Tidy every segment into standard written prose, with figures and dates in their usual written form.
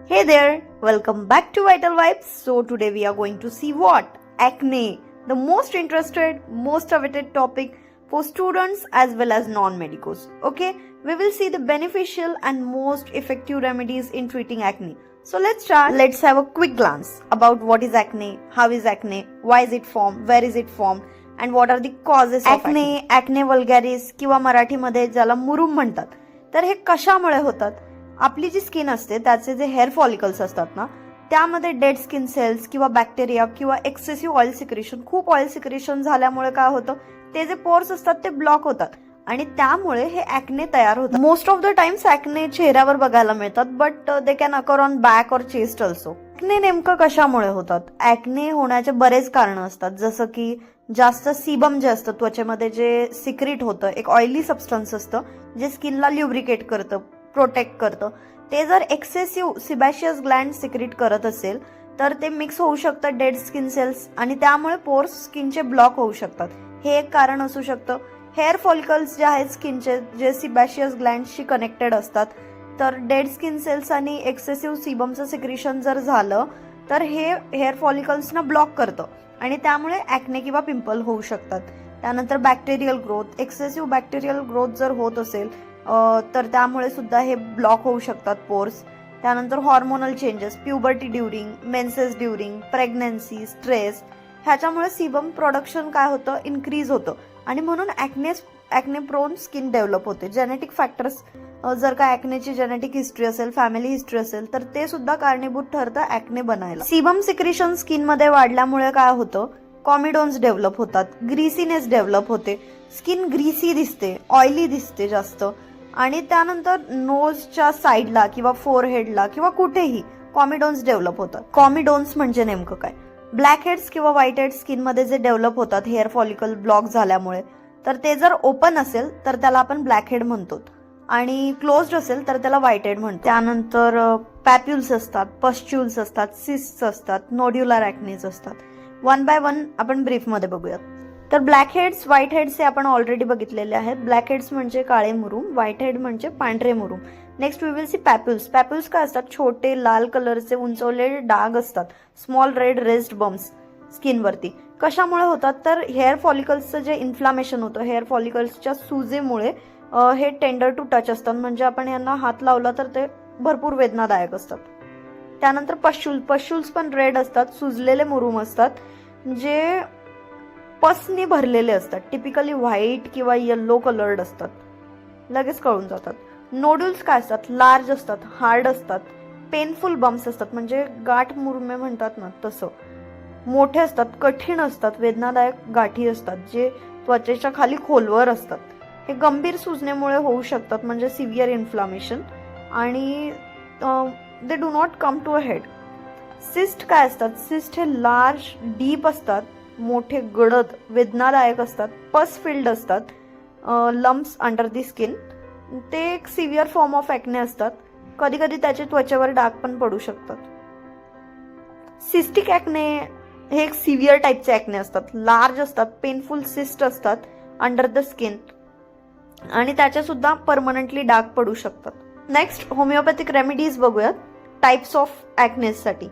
Hey there, welcome back to Vital Vibes. So today we are going to see what? Acne, the most interested, most awaited topic for students as well as non-medicos. Okay, we will see the beneficial and most effective remedies in treating acne. So let's start. Let's have a quick glance about what is acne, how is acne, why is it formed, where is it formed, and what are the causes of acne. Acne vulgaris किंवा मराठीमध्ये ज्याला मुरुम म्हणतात, तर हे कशामुळे होतात? आपली जी skin असते त्याचे जे हेअर फॉलिकल्स असतात ना, त्यामध्ये डेड स्किन सेल्स किंवा बॅक्टेरिया किंवा एक्सेसिव्ह ऑइल सिक्रेशन, खूप ऑइल सिक्रेशन झाल्यामुळे काय होतं, ते जे पोर्स असतात ते ब्लॉक होतात आणि त्यामुळे हे ऍक्ने तयार होतात. मोस्ट ऑफ द टाइम्स ऍक्ने चेहऱ्यावर बघायला मिळतात, but they can occur on back और चेस्ट ऑल्सो. ऍक्ने नेमकं कशामुळे होतात? ऍक्ने होण्याचे बरेच कारण असतात, जसं की जास्त सीबम जे असतं त्वचेमध्ये जे सिक्रेट होतं, एक ऑइली सबस्टन्स असतं जे स्किनला ल्युब्रिकेट करतं, प्रोटेक्ट करतं, ते जर एक्सेसिव्ह सिबॅशियस ग्लँड सिक्रेट करत असेल तर ते मिक्स होऊ शकतं डेड स्किन सेल्स आणि त्यामुळे पोर्स स्किनचे ब्लॉक होऊ शकतात. हे एक कारण असू शकतं. हेअर फॉलिकल्स जे आहेत स्किनचे, जे सिबॅशियस ग्लँडशी कनेक्टेड असतात, तर डेड स्किन सेल्स आणि एक्सेसिव्ह सिबमचं सिक्रेशन जर झालं तर हे हेअर फॉलिकल्सना ब्लॉक करतं आणि त्यामुळे ऍक्ने किंवा पिंपल होऊ शकतात. त्यानंतर bacterial growth, excessive bacterial growth जर होत असेल तर त्यामुळे सुद्धा हे ब्लॉक होऊ शकतात पोर्स. त्यानंतर hormonal changes, puberty during, menses during, pregnancy, stress, ह्याच्यामुळे सीबम प्रोडक्शन काय होतं, इन्क्रीज होतं आणि म्हणून ऍक्ने प्रोन स्किन डेव्हलप होते. जेनेटिक फॅक्टर्स, जर का ऍक्नेची जेनेटिक हिस्ट्री असेल, फॅमिली हिस्ट्री असेल, तर ते सुद्धा कारणीभूत ठरतं ऍक्ने बनायला. सीबम सिक्रेशन स्किन मध्ये वाढल्यामुळे काय होतं, कॉमिडोन्स डेव्हलप होतात, ग्रीसीनेस डेव्हलप होते, स्किन ग्रीसी दिसते, ऑइली दिसते जास्त, आणि त्यानंतर नोजच्या साईडला किंवा फोरहेडला किंवा कुठेही कॉमिडोन्स डेव्हलप होतात. कॉमिडोन्स म्हणजे नेमकं काय? ब्लॅक हेड्स किंवा व्हाईट हेड्स स्किन मध्ये जे डेव्हलप होतात हेअर फॉलिकल ब्लॉक झाल्यामुळे, तर ते जर ओपन असेल तर त्याला आपण ब्लॅक हेड म्हणतो आणि क्लोज्ड असेल तर त्याला व्हाईट हेड म्हणतो. त्यानंतर पॅप्युल्स असतात, पस्च्युल्स असतात, सिस्ट्स असतात, नोड्युलर ऍक्नेज असतात. वन बाय वन आपण ब्रीफमध्ये बघूयात. तर ब्लॅक हेड्स, व्हाईट हेड्स हे आपण ऑलरेडी बघितलेले आहेत. ब्लॅक हेड्स म्हणजे काळे मुरुम, व्हाईट हेड म्हणजे पांढरे मुरुम. Next we will see papules. Papules काय असतात? छोटे लाल कलरचे उंचवलेले डाग असतात, स्मॉल रेड रेस्ड बम्स स्किनवरती. कशामुळे होतात? तर हेअर फॉलिकल्सचं जे इन्फ्लामेशन होतं, हेअर फॉलिकल्सच्या सुजेमुळे हे टेंडर टू टच असतात, म्हणजे आपण यांना हात लावला तर ते भरपूर वेदनादायक असतात. त्यानंतर पश्चुल्स पण रेड असतात, सुजलेले मुरुम असतात जे पसनी भरलेले असतात, टिपिकली व्हाईट किंवा येल्लो कलर्ड असतात, लगेच कळून जातात. नोड्युल्स काय असतात? लार्ज असतात, हार्ड असतात, पेनफुल बम्स असतात, म्हणजे गाठ मुरमे म्हणतात ना तसं, मोठे असतात, कठीण असतात, वेदनादायक गाठी असतात, जे त्वचेच्या खाली खोलवर असतात. हे गंभीर सुजण्यामुळे होऊ शकतात, म्हणजे सिव्हिअर इन्फ्लामेशन, आणि they do not come to a head. Cyst काय असतात? सिस्ट हे लार्ज डीप असतात, मोठे गडद, वेदनादायक असतात, पस फिल्ड असतात, लम्प्स अंडर दी स्किन. ते एक सिव्हिअर फॉर्म ऑफ ऍक्ने असतात. कधी कधी त्याचे त्वचेवर डाग पण पडू शकतात. सिस्टिक ऍक्ने हे एक सिव्हिअर टाईपचे ऍक्ने असतात, लार्ज असतात, पेनफुल सिस्ट असतात अंडर द स्किन आणि त्याच्या सुद्धा परमनंटली डाग पडू शकतात. नेक्स्ट होमिओपॅथिक रेमेडीज बघूयात टाइप्स ऑफ ऍक्नेसाठी.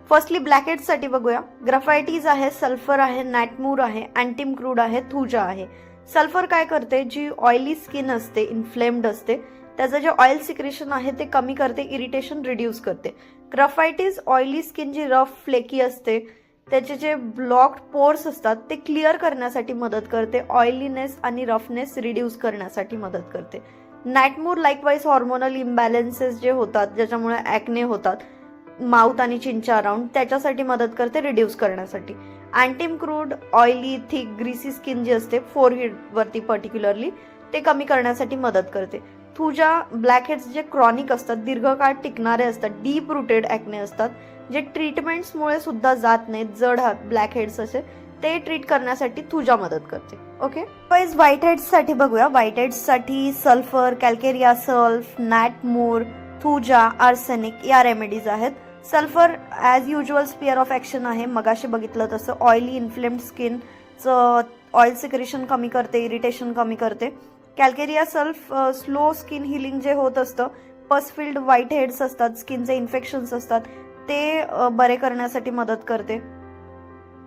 फर्स्टली ब्लॅकहेड्स साठी बघूया. ग्राफायटीज आहे, सल्फर आहे, नॅटमूर आहे, अँटिम क्रूड आहे, थुजा आहे. सल्फर काय करते? जी ऑइली स्किन असते, इन्फ्लेम्ड असते, त्याचं जे ऑइल सिक्रेशन आहे ते कमी करते, इरिटेशन रिड्यूस करते. ग्राफायटीज ऑइली स्किन जी रफ फ्लेकी असते, त्याचे जे ब्लॉक्ड पोर्स असतात ते क्लिअर करण्यासाठी मदत करते, ऑइलीनेस आणि रफनेस रिड्यूस करण्यासाठी मदत करते. नॅटमूर लाईकवाईज हॉर्मोनल इम्बॅलन्सेस जे होतात, ज्याच्यामुळे ऍक्ने होतात माउथ आणि चिनच्या अराउंड, त्याच्यासाठी मदत करते रिड्यूस करण्यासाठी. Antim crud oily thick greasy skin जी असते फोरहेड वरती पर्टिक्युलरली, ते कमी करण्यासाठी मदत करते. थुजा ब्लॅकहेड्स जे क्रॉनिक असतात, दीर्घकाळ टिकणारे असतात, डीप रूटेड ऍक्ने असतात, जे ट्रीटमेंट्समुळे सुद्धा जात नाहीत, जड हात ब्लॅकहेड्स असे, ते ट्रीट करण्यासाठी थुजा मदत करते. ओके, वाईज व्हाईट हेड्स साठी बघूया. व्हाईट हेड्स साठी sulphur, calcarea sulph, नॅटमूर, thuja, arsenic या रेमेडीज आहेत. Sulphur as usual sphere of action आहे, मगाशी बघितलं तसं. ऑइली इन्फ्लेम्ड स्किनचं ऑइल सिक्रेशन कमी करते, इरिटेशन कमी करते. Calcarea sulph slow skin healing जे होत असतं, पस फिल्ड व्हाईट हेड्स असतात, स्किनचे इन्फेक्शन्स असतात, ते बरे करण्यासाठी मदत करते.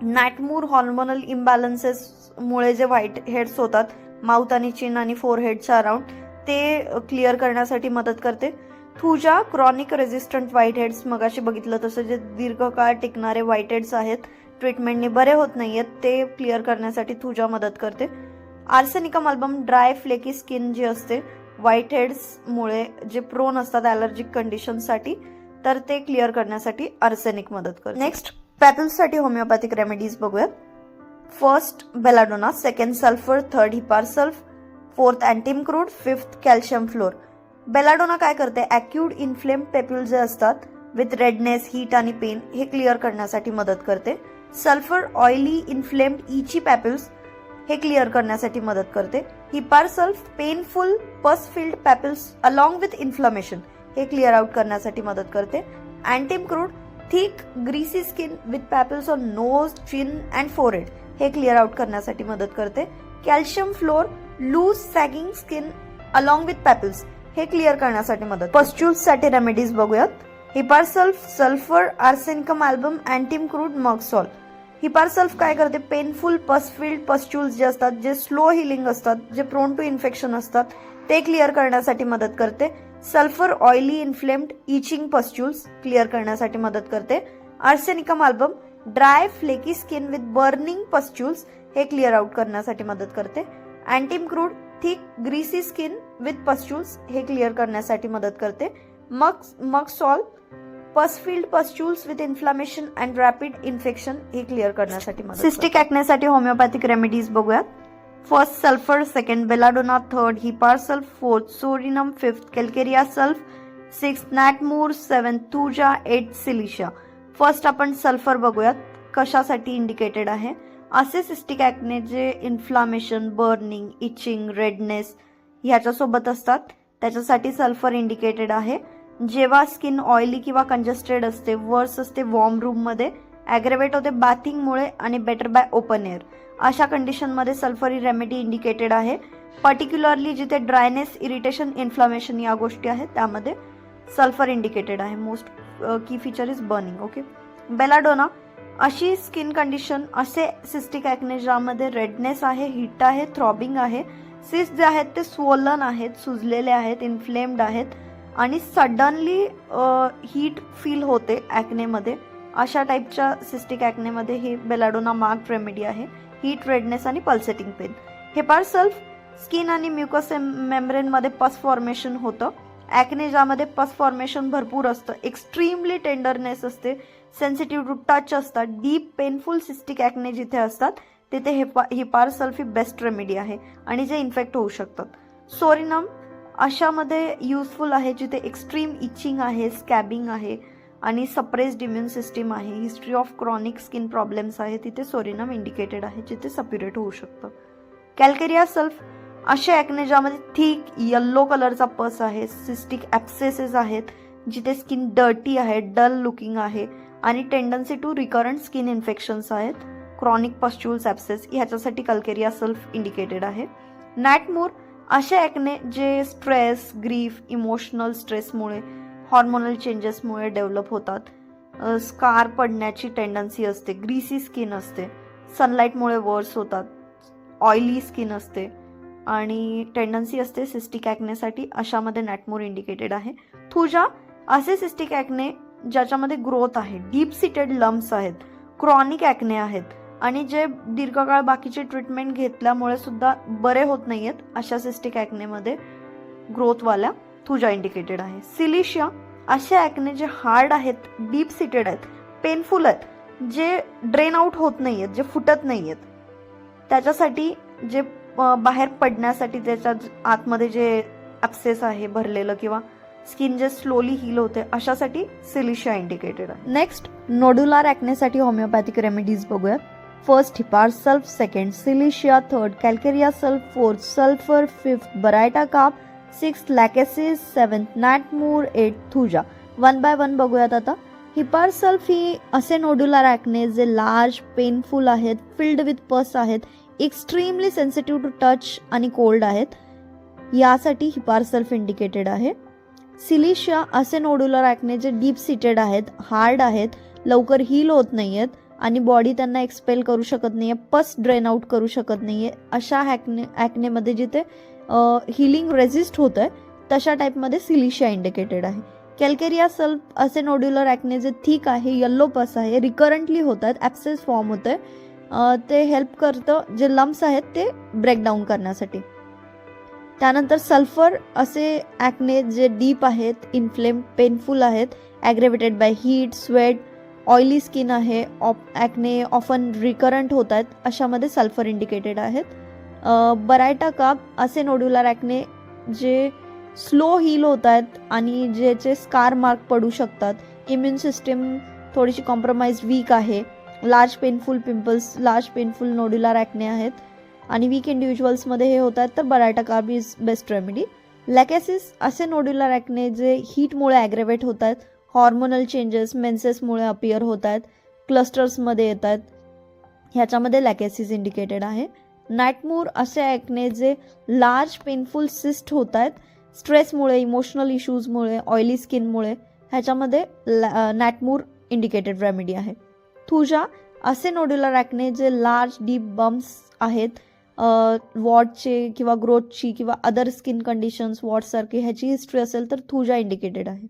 नॅटमूर हॉर्मोनल इम्बॅलन्सेसमुळे जे व्हाईट हेड्स होतात माउथ आणि चिन आणि फोरहेडच्या अराउंड, ते क्लिअर करण्यासाठी मदत करते. Thuja chronic resistant white heads, मगाशी बघितलं तसं जे दीर्घकाळ टिकणारे व्हाईट हेड्स आहेत, ट्रीटमेंटने बरे होत नाहीयेत, ते क्लिअर करण्यासाठी थुजा मदत करते. Arsenicum album dry flaky skin जी असते व्हाईट हेड्समुळे जे प्रोन असतात ॲलर्जिक कंडिशनसाठी, तर ते क्लिअर करण्यासाठी आर्सेनिक मदत करते. नेक्स्ट पॅपल्ससाठी होमिओपॅथिक रेमेडीज बघूयात. First belladonna, second sulphur, third hepar sulph, fourth antim crud, fifth calcium fluor. Belladonna काय करते, ॲक्यूट इन्फ्लेम्ड पेप्युल्स जे असतात विथ रेडनेस, हीट आणि पेन, हे क्लिअर करण्यासाठी मदत करते. Sulphur oily inflamed itchy papules, हे क्लिअर करण्यासाठी मदत करते. Hepar sulph painful pus filled papules along with inflammation, हे क्लिअर आउट करण्यासाठी मदत करते. Antim crud thick greasy skin with papules on knows, China and forehead, हे क्लिअर आउट करण्यासाठी मदत करते. Calcium fluor loose sagging skin along with papules, हे clear करण्यासाठी मदत. पस्ट्युल्ससाठी रेमेडीज बघूयात. Hepar sulph, sulphur, arsenicum album, antim crud, मॉक्सॉल. हिपारसल्फ काय करते, पेनफुल पस फिल्ड पस्ट्युल्स जे असतात, जे स्लो हिलिंग असतात, जे प्रोन टू इन्फेक्शन असतात, ते क्लिअर करण्यासाठी मदत करते. Sulphur oily inflamed itching pustules clear करण्यासाठी मदत करते. Arsenicum album dry flaky skin with burning pustules, हे क्लिअर आउट करण्यासाठी मदत करते. Antim crud thick greasy skin with pustules, हे क्लिअर करण्यासाठी मदत करते. मॉक्सॉल pus filled pustules with inflammation and rapid infection, हे क्लिअर करण्यासाठी मदत. सिस्टिक ॲक्नेसाठी होमिओपॅथिक रेमेडीज बघूयात. First sulphur, second belladonna, third hepar sulph, fourth psorinum, fifth calcarea sulph, sixth nat mur, seventh thuja, eight सिलिशिया. First आपण सल्फर बघूयात, कशासाठी इंडिकेटेड आहे. असे सिस्टिक ॲक्ने जे इन्फ्लामेशन, बर्निंग, इचिंग, रेडनेस ह्याच्यासोबत असतात, त्याच्यासाठी सल्फर इंडिकेटेड आहे. जेव्हा स्किन ऑइली किंवा कंजेस्टेड असते, वर्स असते वॉर्म रूममध्ये, ॲग्रेवेट होते बाथिंगमुळे आणि बेटर बाय ओपन एअर, अशा कंडिशनमध्ये सल्फर ही रेमेडी इंडिकेटेड आहे. पर्टिक्युलरली जिथे ड्रायनेस, इरिटेशन, इन्फ्लामेशन या गोष्टी आहेत त्यामध्ये सल्फर इंडिकेटेड आहे. मोस्ट की feature is burning. Okay. Belladonna अशी स्किन कंडिशन, असे सिस्टिक ॲक्ने ज्यामध्ये रेडनेस आहे, हीट आहे, थ्रॉबिंग आहे, सिस्ट जे आहेत ते स्वोलन आहेत, सुजलेले आहेत, इन्फ्लेम्ड आहेत आणि सडनली हीट फील होते ॲक्नेमध्ये, अशा टाईपच्या सिस्टिक ॲक्नेमध्ये ही बेलाडोना मार्क्ड रेमेडी आहे. हीट, रेडनेस आणि पल्सेटिंग पेन. हिपारसल्फ स्किन आणि म्युकस मेम्ब्रेनमध्ये पस फॉर्मेशन होतं. ॲक्ने ज्यामध्ये पस फॉर्मेशन भरपूर असतं, एक्स्ट्रीमली टेंडरनेस असते, सेन्सिटिव्ह टू टच असतात, डीप पेनफुल सिस्टिक ॲक्ने जिथे असतात तिथे हिपारसल्फ ही बेस्ट रेमेडी आहे आणि जे इन्फेक्ट होऊ शकतात. सोरिनम अशामध्ये युजफुल आहे जिथे एक्स्ट्रीम इचिंग आहे, स्कॅबिंग आहे आणि सप्रेस्ड इम्युन सिस्टीम आहे, history of chronic skin problems आहे, तिथे सोरिनम इंडिकेटेड आहे जिथे सप्युरेट होऊ शकतं. कॅल्केरिया सल्फ असे ॲक्ने ज्यामध्ये थिक येल्लो कलरचा पस आहे, सिस्टिक ॲप्सेसेस आहेत, जिथे स्किन डर्टी आहे, डल लुकिंग आहे आणि tendency to recurrent skin infections आहेत, क्रॉनिक पस्ट्युल्स ॲप्सेस, ह्याच्यासाठी कॅल्केरिया सल्फ इंडिकेटेड आहे. नॅटमूर असे ॲक्ने जे स्ट्रेस, ग्रीफ, इमोशनल स्ट्रेसमुळे, हॉर्मोनल चेंजेसमुळे डेव्हलप होतात, स्कार पडण्याची टेंडन्सी असते, ग्रीसी स्किन असते, सनलाईटमुळे वर्स होतात, ऑइली स्किन असते आणि टेंडन्सी असते सिस्टिक ॲक्नेसाठी, अशामध्ये नॅटमूर इंडिकेटेड आहे. थुजा असे सिस्टिक ॲक्ने ज्याच्यामध्ये ग्रोथ आहे, डीप सिटेड लम्प्स आहेत, क्रॉनिक ॲक्ने आहेत आणि जे दीर्घकाळ बाकीचे ट्रीटमेंट घेतल्यामुळे सुद्धा बरे होत नाही आहेत, अशा सिस्टिक ॲक्नेमध्ये ग्रोथवाल्या थुजा इंडिकेटेड आहे. सिलिशिया असे ॲक्ने जे हार्ड आहेत, डीप सिटेड आहेत, पेनफुल आहेत, जे ड्रेन आउट होत नाही आहेत, जे फुटत नाही आहेत, त्याच्यासाठी जे बाहेर पडण्यासाठी त्याच्या आतमध्ये जे ॲप्सेस आहे भरलेलं किंवा स्किन जे स्लोली हील होते, अशासाठी सिलिशिया इंडिकेटेड आहे. नेक्स्ट नोड्युलर ॲक्नेसाठी होमिओपॅथिक रेमेडीज बघूयात. First hepar sulph, second silicea, third calcarea sulph, fourth sulphur, fifth baryta carb, sixth lachesis, seventh nat mur, eight thuja. One by one बघूयात आता. हिपारसल्फ ही असे नोड्युलर ॲक्ने जे लार्ज, पेनफुल आहेत, filled with pus आहेत, extremely sensitive to touch आणि cold आहेत, यासाठी हिपारसल्फ इंडिकेटेड आहे. सिलिशिया असे नोड्युलर ॲक्ने जे डीप सिटेड आहेत, हार्ड आहेत, लवकर हील होत नाही आहेत आणि बॉडी त्यांना एक्सपेल करू शकत नाही आहे, पस ड्रेन आउट करू शकत नाही आहे, अशा ॲक्नेमध्ये जिथे हिलिंग रेजिस्ट होतं आहे तशा टाईपमध्ये सिलिशिया इंडिकेटेड आहे. कॅल्केरिया सल्फ असे नोड्युलर ॲक्ने जे थिक आहे, येल्लो पस आहे, रिकरंटली होत आहेत, ॲप्सेस फॉर्म होतं आहे, ते हेल्प करतं जे लम्स आहेत ते ब्रेकडाऊन करण्यासाठी. त्यानंतर सल्फर असे ॲक्ने जे डीप आहेत, इन्फ्लेम, पेनफुल आहेत, aggravated by heat, sweat, oily skin आहे, ॲक्ने ऑफन रिकरंट होत आहेत, अशामध्ये सल्फर इंडिकेटेड आहेत. बरायटा काप असे नोड्युलर ॲक्ने जे स्लो हील होत आहेत आणि ज्याचे स्कार मार्क पडू शकतात. इम्युन सिस्टीम थोडीशी कॉम्प्रोमाइज वीक आहे, large painful pimples, large painful nodular acne आहेत आणि वीक इंडिव्हिज्युअल्समध्ये हे होत आहेत, तर baryta carb is best remedy. Lachesis असे नोड्युलर ॲक्ने जे हीटमुळे ॲग्रेवेट होत आहेत, हॉर्मोनल चेंजेस मेन्सेसमुळे अपियर होत आहेत, क्लस्टर्समध्ये येत आहेत, ह्याच्यामध्ये लॅकेसिस इंडिकेटेड आहे. नाईटमूर असे ॲक्ने जे लार्ज पेनफुल सिस्ट होत आहेत, स्ट्रेसमुळे, इमोशनल इश्यूजमुळे, ऑइली स्किनमुळे, ह्याच्यामध्ये नाईटमूर इंडिकेटेड रेमेडी आहे. थुजा असे नोड्युलर ॲक्ने जे लार्ज डीप बम्प्स आहेत, वॉटचे किंवा ग्रोथची किंवा अदर स्किन कंडिशन्स वॉटसारखी ह्याची हिस्ट्री असेल तर थुजा इंडिकेटेड आहे.